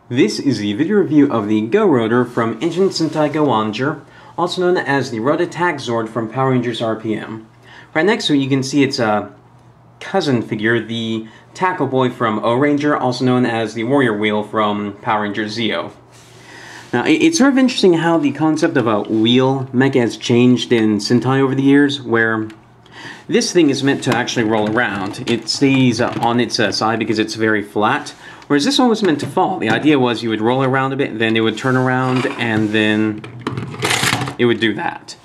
This is the video review of the GoRoader from Engine Sentai Go-Onger, also known as the Road Attack Zord from Power Rangers RPM. Right next to it you can see its cousin figure, the Tackle Boy from O-Ranger, also known as the Warrior Wheel from Power Rangers Zeo. Now, it's sort of interesting how the concept of a wheel mecha has changed in Sentai over the years, where this thing is meant to actually roll around. It stays on its side because it's very flat, whereas this one was meant to fall. The idea was you would roll around a bit, then it would turn around, and then it would do that.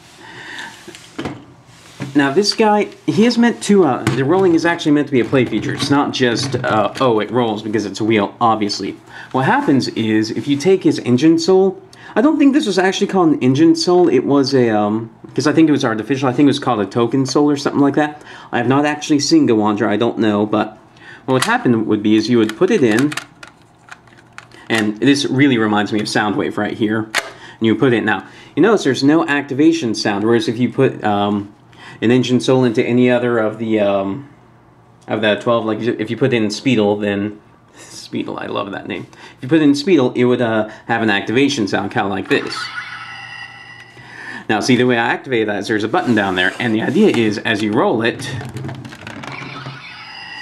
Now this guy, he is meant to, the rolling is actually meant to be a play feature. It's not just, oh, it rolls because it's a wheel, obviously. What happens is, if you take his engine soul, I don't think this was actually called an engine soul, it was a, because I think it was artificial, I think it was called a token soul or something like that. I have not actually seen Go-Onger, I don't know, but what would happen would be is you would put it in, and this really reminds me of Soundwave right here, and you put it in. Now, you notice there's no activation sound, whereas if you put an engine soul into any other of the 12, like if you put in Speedle, then Speedle, I love that name. If you put in Speedle, it would have an activation sound, kind of like this. Now, see, the way I activate that is there's a button down there, and the idea is, as you roll it,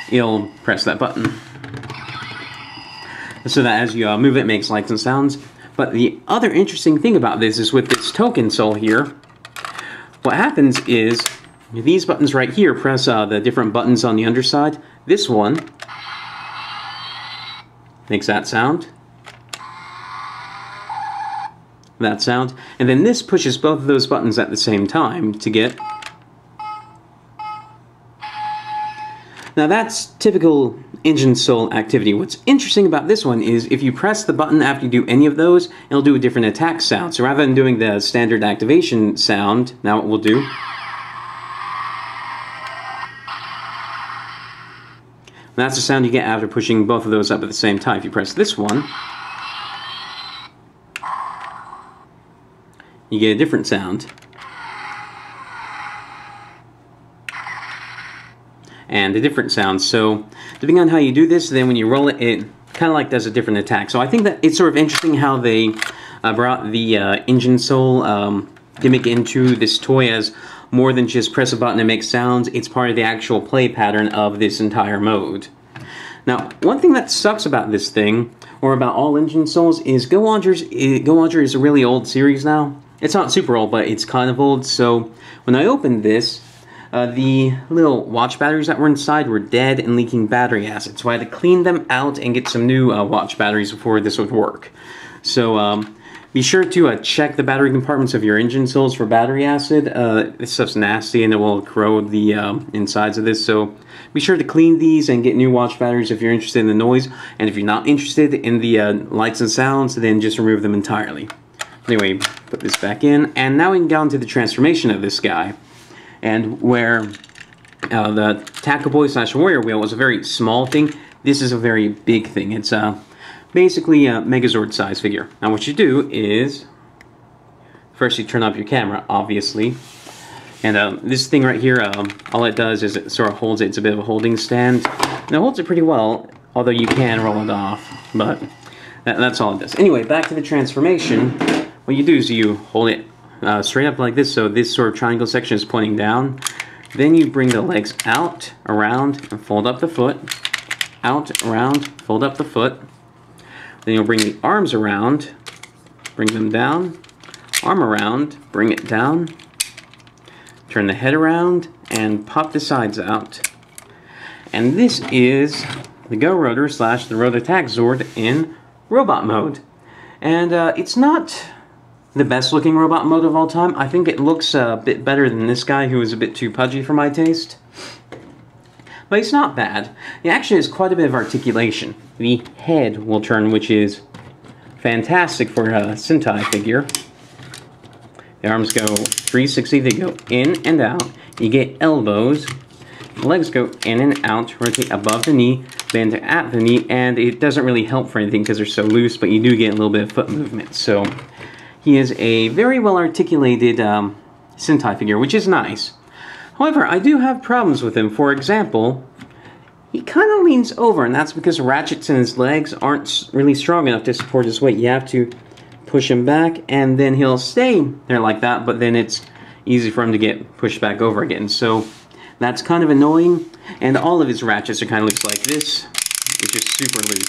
you'll press that button. So that as you move it, makes lights and sounds. But the other interesting thing about this is with this token soul here, what happens is, these buttons right here press the different buttons on the underside. This one makes that sound. That sound. And then this pushes both of those buttons at the same time to get... Now that's typical engine soul activity. What's interesting about this one is if you press the button after you do any of those, it'll do a different attack sound. So rather than doing the standard activation sound, now what we'll do... That's the sound you get after pushing both of those up at the same time. If you press this one, you get a different sound. And a different sound. So, depending on how you do this, then when you roll it, it kind of like does a different attack. So I think that it's sort of interesting how they brought the engine soul gimmick into this toy as more than just press a button and make sounds. It's part of the actual play pattern of this entire mode. Now, one thing that sucks about this thing, or about all engine souls, is Go-Onger is a really old series now. It's not super old, but it's kind of old. So when I opened this, the little watch batteries that were inside were dead and leaking battery acid. So I had to clean them out and get some new watch batteries before this would work. So be sure to check the battery compartments of your engine souls for battery acid. This stuff's nasty and it will corrode the insides of this. So be sure to clean these and get new watch batteries if you're interested in the noise. And if you're not interested in the lights and sounds, then just remove them entirely. Anyway, put this back in. And now we can get on to the transformation of this guy. And where the Tackle Boy / Warrior Wheel was a very small thing, this is a very big thing. It's basically a Megazord size figure. Now what you do is, first you turn off your camera, obviously. And this thing right here, all it does is it sort of holds it. It's a bit of a holding stand. And it holds it pretty well, although you can roll it off. But that's all it does. Anyway, back to the transformation. What you do is you hold it straight up like this, so this sort of triangle section is pointing down. Then you bring the legs out, around, and fold up the foot. Out, around, fold up the foot. Then you'll bring the arms around, bring them down, arm around, bring it down, turn the head around, and pop the sides out. And this is the GoRoader / the Road Attack Zord in robot mode. And it's not the best looking robot mode of all time. I think it looks a bit better than this guy, who is a bit too pudgy for my taste. But it's not bad. It actually has quite a bit of articulation. The head will turn, which is fantastic for a Sentai figure. The arms go 360, they go in and out. You get elbows. The legs go in and out, rotate above the knee, bend at the knee, and it doesn't really help for anything because they're so loose, but you do get a little bit of foot movement. So he is a very well articulated Sentai figure, which is nice. However, I do have problems with him. For example, he kind of leans over, and that's because the ratchets in his legs aren't really strong enough to support his weight. You have to push him back, and then he'll stay there like that, but then it's easy for him to get pushed back over again. So that's kind of annoying, and all of his ratchets are kind of loose like this, which is super loose.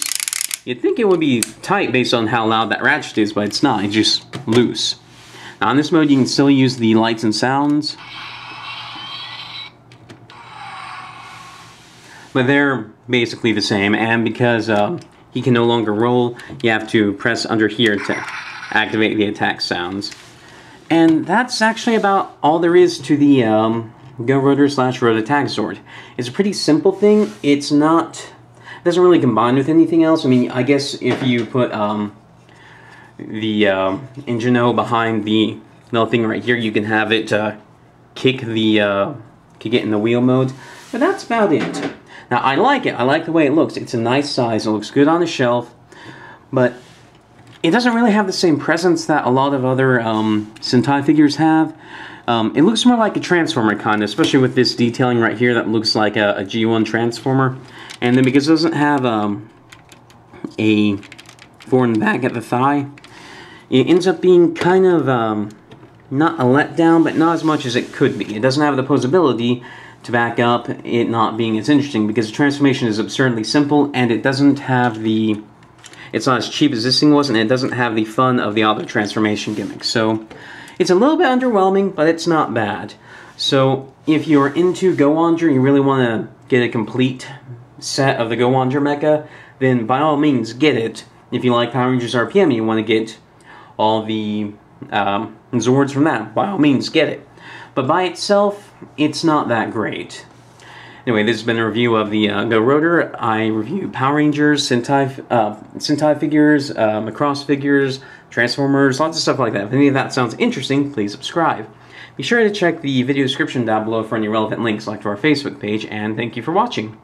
You'd think it would be tight based on how loud that ratchet is, but it's not, it's just loose. Now in this mode you can still use the lights and sounds, but they're basically the same, and because he can no longer roll, you have to press under here to activate the attack sounds. And that's actually about all there is to the Go-Roader / Road Attack Zord. It's a pretty simple thing. It doesn't really combine with anything else. I mean, I guess if you put the engine O behind the little thing right here, you can have it kick it in the wheel mode. But that's about it. Now, I like it. I like the way it looks. It's a nice size. It looks good on the shelf. But it doesn't really have the same presence that a lot of other Sentai figures have. It looks more like a Transformer kind of, especially with this detailing right here that looks like a G1 Transformer. And then because it doesn't have a foreign back at the thigh, it ends up being kind of not a letdown, but not as much as it could be. It doesn't have the posability to back up it not being as interesting, because the transformation is absurdly simple, and it doesn't have the... It's not as cheap as this thing was, and it doesn't have the fun of the other transformation gimmicks. So it's a little bit underwhelming, but it's not bad. So if you're into Go-Onger, you really want to get a complete set of the Go-Onger mecha, then by all means get it. If you like Power Rangers RPM and you want to get all the Zords from that, by all means get it. But by itself, it's not that great. Anyway, this has been a review of the Go-Roader. I review Power Rangers, Sentai figures, Macross figures, Transformers, lots of stuff like that. If any of that sounds interesting, please subscribe. Be sure to check the video description down below for any relevant links, like to our Facebook page, and thank you for watching.